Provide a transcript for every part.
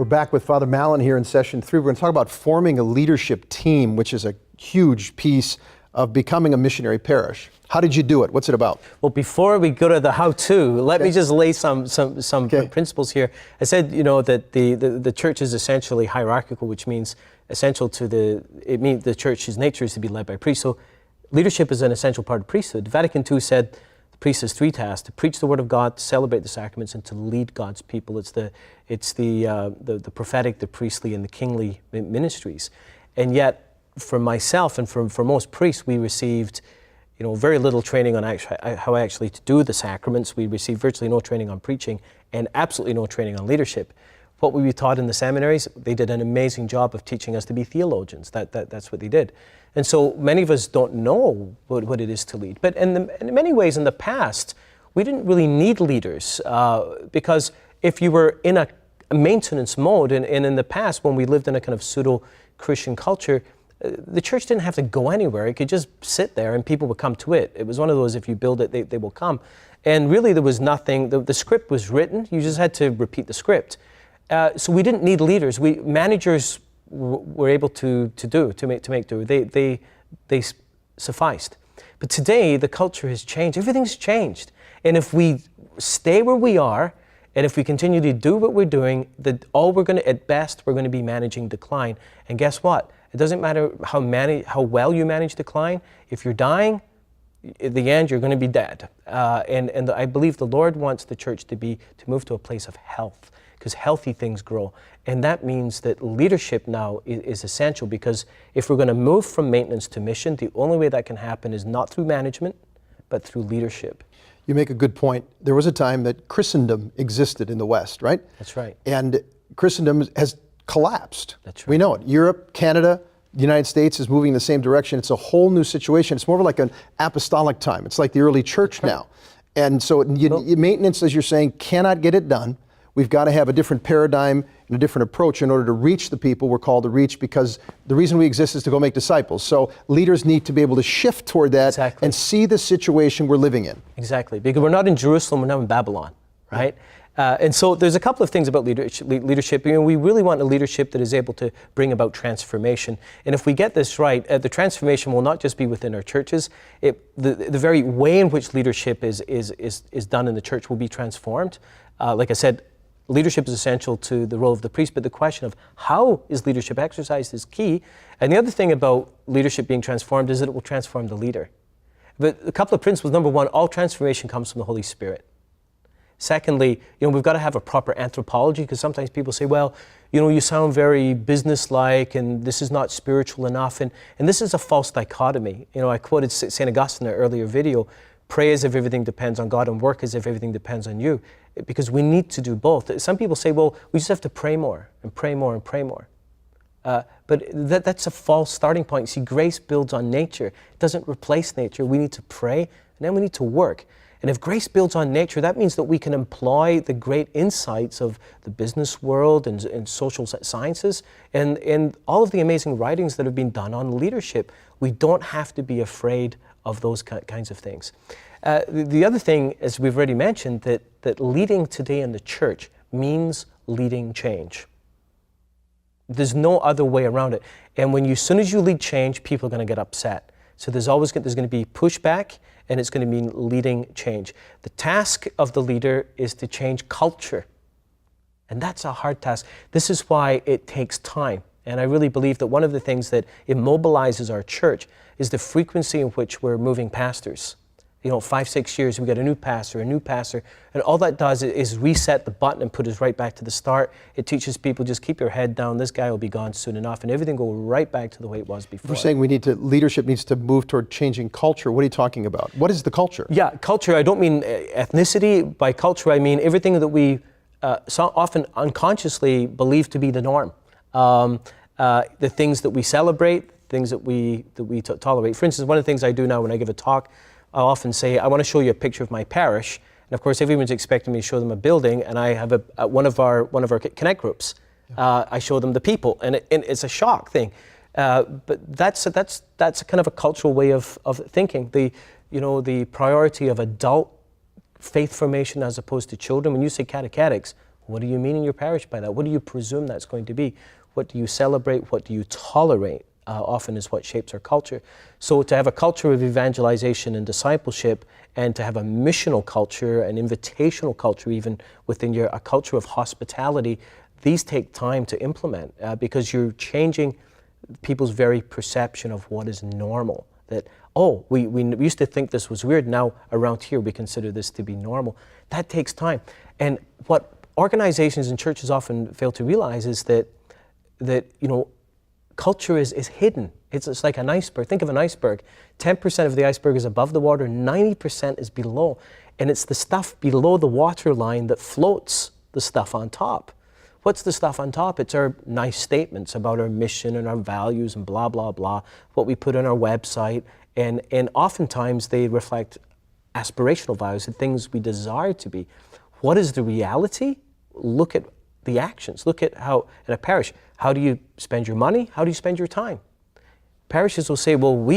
We're back with Father Mallon here in session 3. We're going to talk about forming a leadership team, which is a huge piece of becoming a missionary parish. How did you do it? What's it about? Well, before we go to the how-to, let me just lay some principles here. I said, that the church is essentially hierarchical, which means essential to the church's nature is to be led by priests. So leadership is an essential part of priesthood. Vatican II said the priest has 3 tasks: to preach the word of God, to celebrate the sacraments, and to lead God's people. It's the prophetic, the priestly, and the kingly ministries. And yet, for myself and for most priests, we received very little training on how actually to do the sacraments. We received virtually no training on preaching and absolutely no training on leadership. What we were taught in the seminaries, they did an amazing job of teaching us to be theologians. That's what they did. And so many of us don't know what it is to lead. But in many ways in the past, we didn't really need leaders because if you were in a maintenance mode, and in the past when we lived in a kind of pseudo-Christian culture, the church didn't have to go anywhere. It could just sit there and people would come to it. It was one of those, if you build it, they will come. And really there was nothing, the script was written, you just had to repeat the script. So we didn't need leaders. Managers were able to make do. They sufficed. But today the culture has changed. Everything's changed. And if we stay where we are, and if we continue to do what we're doing, at best we're going to be managing decline. And guess what? It doesn't matter how well you manage decline. If you're dying, at the end you're going to be dead. And I believe the Lord wants the church to move to a place of health, because healthy things grow. And that means that leadership now is essential, because if we're going to move from maintenance to mission, the only way that can happen is not through management, but through leadership. You make a good point. There was a time that Christendom existed in the West, right? That's right. And Christendom has collapsed. That's right. We know it. Europe, Canada, the United States is moving in the same direction. It's a whole new situation. It's more like an apostolic time. It's like the early church now. And so maintenance, as you're saying, cannot get it done. We've got to have a different paradigm and a different approach in order to reach the people we're called to reach, because the reason we exist is to go make disciples. So leaders need to be able to shift toward that and see the situation we're living in. Exactly, because we're not in Jerusalem, we're not in Babylon, right? And so there's a couple of things about leadership. We really want a leadership that is able to bring about transformation. And if we get this right, the transformation will not just be within our churches. The very way in which leadership is done in the church will be transformed. Like I said, leadership is essential to the role of the priest, but the question of how is leadership exercised is key. And the other thing about leadership being transformed is that it will transform the leader. But a couple of principles. Number one, all transformation comes from the Holy Spirit. Secondly, we've got to have a proper anthropology, because sometimes people say, well, you sound very businesslike and this is not spiritual enough. And this is a false dichotomy. I quoted St. Augustine in an earlier video: pray as if everything depends on God and work as if everything depends on you, because we need to do both. Some people say, well, we just have to pray more and pray more and pray more. But that's a false starting point. See, grace builds on nature. It doesn't replace nature. We need to pray, and then we need to work. And if grace builds on nature, that means that we can employ the great insights of the business world and social sciences and all of the amazing writings that have been done on leadership. We don't have to be afraid of those kinds of things. The other thing, as we've already mentioned, that leading today in the church means leading change. There's no other way around it. And as soon as you lead change, people are going to get upset. So there's going to be pushback, and it's going to mean leading change. The task of the leader is to change culture. And that's a hard task. This is why it takes time. And I really believe that one of the things that immobilizes our church is the frequency in which we're moving pastors. 5, 6 years, we get a new pastor, and all that does is reset the button and put us right back to the start. It teaches people, just keep your head down, this guy will be gone soon enough, and everything go right back to the way it was before. We're saying leadership needs to move toward changing culture. What are you talking about? What is the culture? Yeah, culture, I don't mean ethnicity. By culture, I mean everything that we so often unconsciously believe to be the norm. The things that we celebrate, things that we tolerate. For instance, one of the things I do now when I give a talk, I often say, I want to show you a picture of my parish. And of course, everyone's expecting me to show them a building, and I have one of our Connect groups. I show them the people, and it's a shock thing. But that's a kind of a cultural way of thinking. The priority of adult faith formation as opposed to children. When you say catechetics, What do you mean in your parish by that? What do you presume that's going to be? What do you celebrate? What do you tolerate? Often is what shapes our culture. So to have a culture of evangelization and discipleship, and to have a missional culture, an invitational culture even within a culture of hospitality, these take time to implement because you're changing people's very perception of what is normal. That, oh, we used to think this was weird, now around here we consider this to be normal. That takes time. And what organizations and churches often fail to realize is that culture is hidden. It's like an iceberg. Think of an iceberg. 10% of the iceberg is above the water, 90% is below. And it's the stuff below the water line that floats the stuff on top. What's the stuff on top? It's our nice statements about our mission and our values and blah, blah, blah, what we put on our website. And oftentimes they reflect aspirational values, the things we desire to be. What is the reality? Look at the actions. Look at how, in a parish, how do you spend your money? How do you spend your time? Parishes will say, well,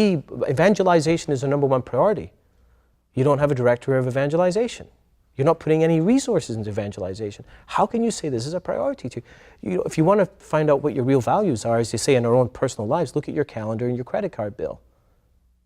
evangelization is the number one priority. You don't have a director of evangelization. You're not putting any resources into evangelization. How can you say this is a priority to you? If you want to find out what your real values are, as you say in our own personal lives, look at your calendar and your credit card bill.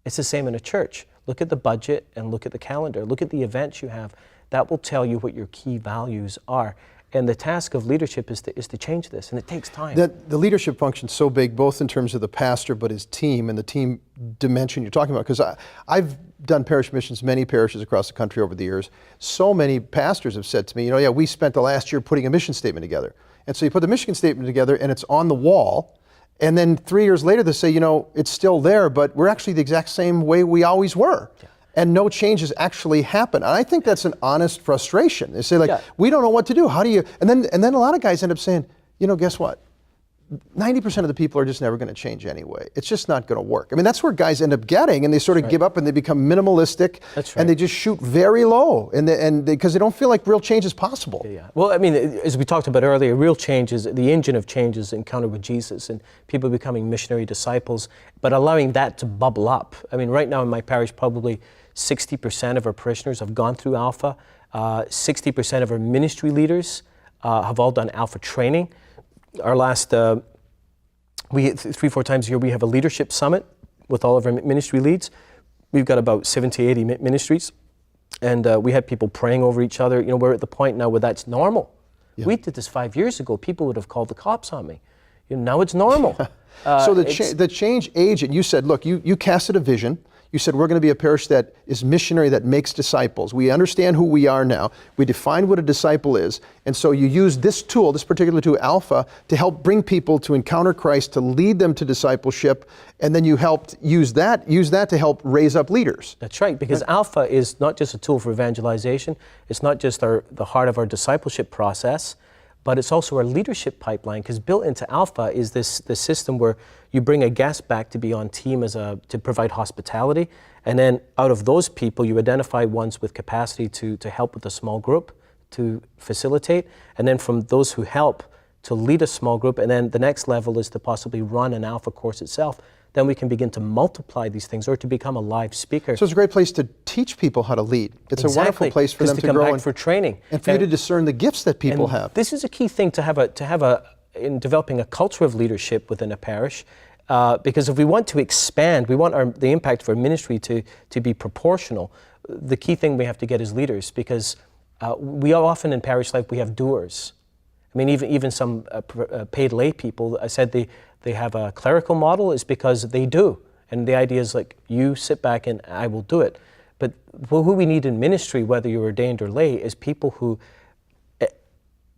It's the same in a church. Look at the budget and look at the calendar. Look at the events you have. That will tell you what your key values are. And the task of leadership is to change this, and it takes time. The leadership function is so big, both in terms of the pastor, but his team and the team dimension you're talking about. Because I've done parish missions, many parishes across the country over the years. So many pastors have said to me, yeah, we spent the last year putting a mission statement together. And so you put the mission statement together, and it's on the wall. And then 3 years later, they say, it's still there, but we're actually the exact same way we always were. Yeah. And no changes actually happen. And I think that's an honest frustration. They say, we don't know what to do. How do you? And then a lot of guys end up saying, guess what? 90% of the people are just never going to change anyway. It's just not going to work. I mean, that's where guys end up getting, and they sort of give up and they become minimalistic. That's right. And they just shoot very low, and because they don't feel like real change is possible. Yeah. Well, I mean, as we talked about earlier, real change is the engine of change is encounter with Jesus and people becoming missionary disciples, but allowing that to bubble up. I mean, right now in my parish, probably 60% of our parishioners have gone through Alpha. 60% of our ministry leaders have all done Alpha training. Our last, 3-4 times a year, we have a leadership summit with all of our ministry leads. We've got about 70, 80 ministries, and we had people praying over each other. We're at the point now where that's normal. Yeah. We did this 5 years ago. People would have called the cops on me. Now it's normal. So the change agent, you said, look, you casted a vision. You said, we're going to be a parish that is missionary, that makes disciples. We understand who we are now. We define what a disciple is. And so you use this tool, this particular tool, Alpha, to help bring people to encounter Christ, to lead them to discipleship. And then you helped use that to help raise up leaders. That's right, because Alpha is not just a tool for evangelization. It's not just the heart of our discipleship process, but it's also our leadership pipeline, because built into Alpha is this system where you bring a guest back to be on team to provide hospitality, and then out of those people you identify ones with capacity to help with a small group, to facilitate, and then from those who help to lead a small group, and then the next level is to possibly run an Alpha course itself. Then we can begin to multiply these things or to become a live speaker. So it's a great place to teach people how to lead. It's a wonderful place for them to grow back for training. And for you to discern the gifts that people have. This is a key thing to have in developing a culture of leadership within a parish. Because if we want to expand, we want the impact of our ministry to be proportional. The key thing we have to get is leaders, because we are often in parish life, we have doers. I mean, even some paid lay people, I said they have a clerical model is because they do. And the idea is like, you sit back and I will do it. But who we need in ministry, whether you're ordained or lay, is people who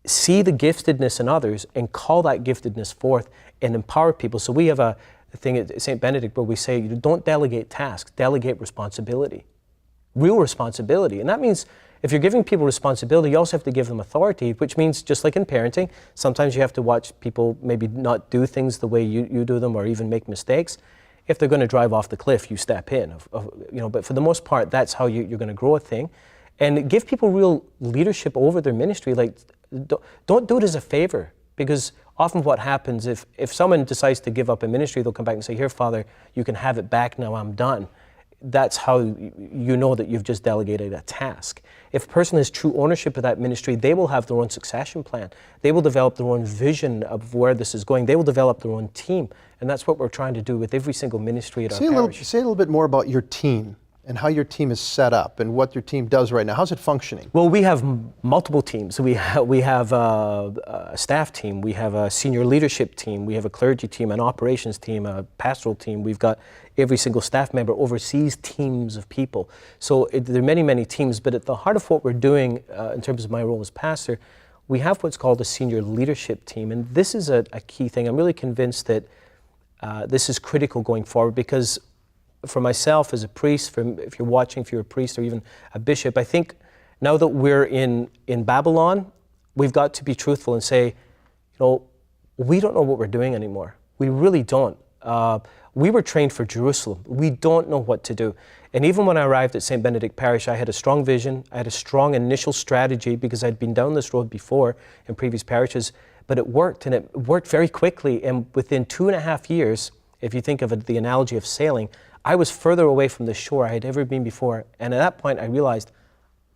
see the giftedness in others and call that giftedness forth and empower people. So we have a thing at St. Benedict where we say, don't delegate tasks, delegate responsibility. Real responsibility. And that means if you're giving people responsibility, you also have to give them authority, which means just like in parenting, sometimes you have to watch people maybe not do things the way you do them or even make mistakes. If they're going to drive off the cliff, you step in. But for the most part, that's how you're going to grow a thing. And give people real leadership over their ministry. Like, don't do it as a favor, because often what happens, if someone decides to give up a ministry, they'll come back and say, here, Father, you can have it back now, I'm done. that's how you know that you've just delegated a task. If a person has true ownership of that ministry, they will have their own succession plan. They will develop their own vision of where this is going. They will develop their own team. And that's what we're trying to do with every single ministry at our parish. Say a little bit more about your team and how your team is set up and what your team does right now. How's it functioning? Well, we have multiple teams. We have a staff team, we have a senior leadership team, we have a clergy team, an operations team, a pastoral team. We've got every single staff member oversees teams of people. So there are many, many teams, but at the heart of what we're doing in terms of my role as pastor, we have what's called a senior leadership team. And this is a key thing. I'm really convinced that this is critical going forward, because for myself as a priest, if you're watching, if you're a priest or even a bishop, I think now that we're in Babylon, we've got to be truthful and say, we don't know what we're doing anymore. We really don't. We were trained for Jerusalem. We don't know what to do. And even when I arrived at St. Benedict Parish, I had a strong vision. I had a strong initial strategy because I'd been down this road before in previous parishes, but it worked, and it worked very quickly. And within 2.5 years, if you think of it, the analogy of sailing, I was further away from the shore I had ever been before. And at that point, I realized,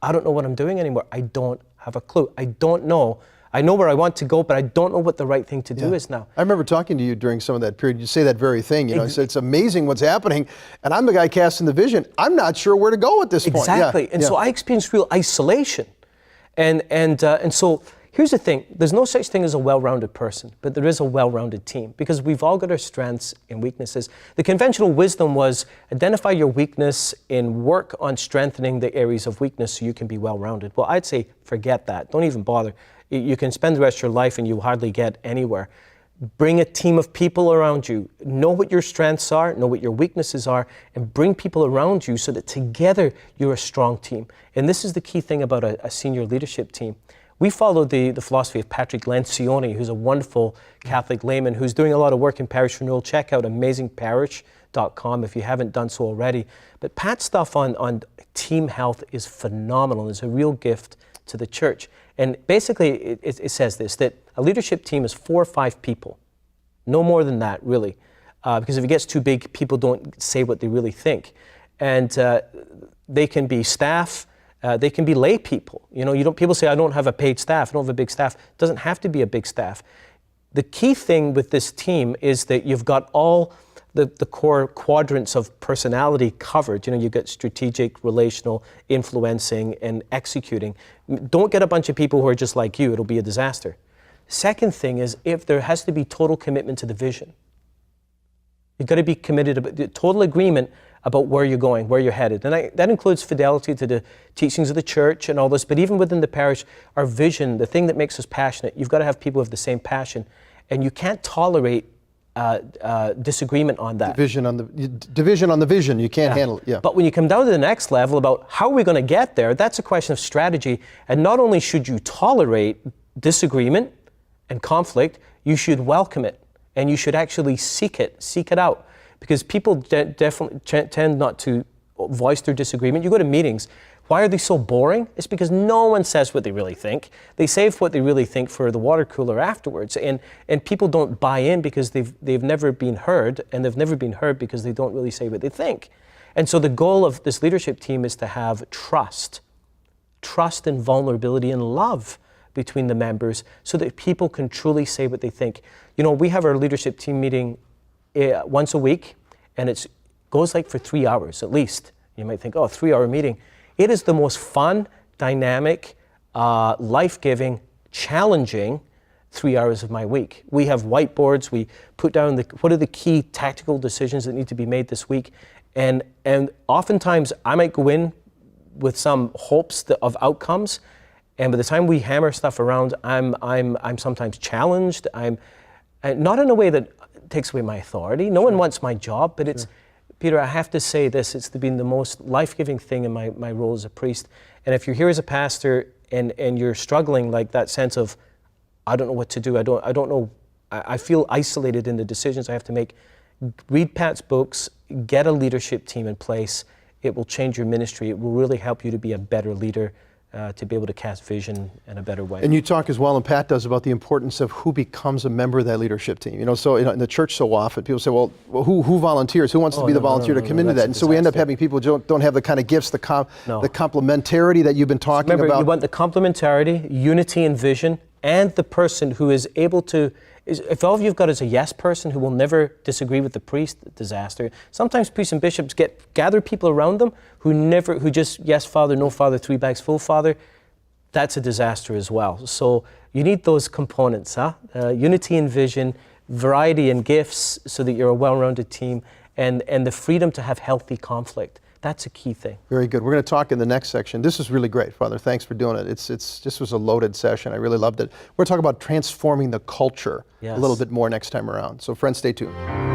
I don't know what I'm doing anymore. I don't have a clue. I don't know. I know where I want to go, but I don't know what the right thing to do is now. I remember talking to you during some of that period. You say that very thing. I said, it's amazing what's happening. And I'm the guy casting the vision. I'm not sure where to go at this point. Exactly. And so I experienced real isolation. And so here's the thing. There's no such thing as a well-rounded person, but there is a well-rounded team, because we've all got our strengths and weaknesses. The conventional wisdom was identify your weakness and work on strengthening the areas of weakness so you can be well-rounded. Well, I'd say forget that. Don't even bother. You can spend the rest of your life and you hardly get anywhere. Bring a team of people around you. Know what your strengths are, know what your weaknesses are, and bring people around you so that together you're a strong team. And this is the key thing about a senior leadership team. We follow the philosophy of Patrick Lencioni, who's a wonderful Catholic layman who's doing a lot of work in parish renewal. Check out amazingparish.com if you haven't done so already. But Pat's stuff on team health is phenomenal. It's a real gift to the church. And basically it says this, that a leadership team is 4 or 5 people. No more than that, really. Because if it gets too big, people don't say what they really think. And they can be staff, they can be lay people. People say, I don't have a paid staff, I don't have a big staff. It doesn't have to be a big staff. The key thing with this team is that you've got all the core quadrants of personality covered. You've got strategic, relational, influencing, and executing. Don't get a bunch of people who are just like you. It'll be a disaster. Second thing is, if there has to be total commitment to the vision. You've got to be committed to total agreement about where you're going, where you're headed. And that includes fidelity to the teachings of the church and all this, but even within the parish, our vision, the thing that makes us passionate, you've got to have people with the same passion, and you can't tolerate disagreement on that. Division on the vision, you can't handle it. Yeah. But when you come down to the next level about how are we going to get there, that's a question of strategy. And not only should you tolerate disagreement and conflict, you should welcome it, and you should actually seek it out. Because people definitely tend not to voice their disagreement. You go to meetings. Why are they so boring? It's because no one says what they really think. They save what they really think for the water cooler afterwards. And people don't buy in because they've never been heard, and they've never been heard because they don't really say what they think. And so the goal of this leadership team is to have trust and vulnerability and love between the members so that people can truly say what they think. We have our leadership team meeting once a week, and it goes like for 3 hours at least. You might think, 3-hour meeting. It is the most fun, dynamic, life-giving, challenging 3 hours of my week. We have whiteboards. We put down what are the key tactical decisions that need to be made this week, and oftentimes I might go in with some hopes of outcomes, and by the time we hammer stuff around, I'm sometimes challenged. I'm not in a way that takes away my authority. No one wants my job, but it's, Peter, I have to say this, it's been the most life-giving thing in my role as a priest. And if you're here as a pastor and you're struggling, like that sense of, I don't know what to do, I don't know, I feel isolated in the decisions I have to make, read Pat's books, get a leadership team in place. It will change your ministry. It will really help you to be a better leader to be able to cast vision in a better way. And you talk as well, and Pat does, about the importance of who becomes a member of that leadership team. You know, so in the church so often people say, well who volunteers? Who wants to be the volunteer to come into that? And so we end up having people who don't have the kind of gifts, the complementarity that you've been talking about. Remember, you want the complementarity, unity in vision, and the person who is able to, if all you've got is a yes person who will never disagree with the priest, disaster. Sometimes priests and bishops gather people around them who just yes father, no father, 3 bags full father. That's a disaster as well. So you need those components, unity in vision, variety in gifts so that you're a well-rounded team, and the freedom to have healthy conflict. That's a key thing. Very good. We're going to talk in the next section. This is really great, Father. Thanks for doing it. This was a loaded session. I really loved it. We're going to talk about transforming the culture a little bit more next time around. So friends, stay tuned.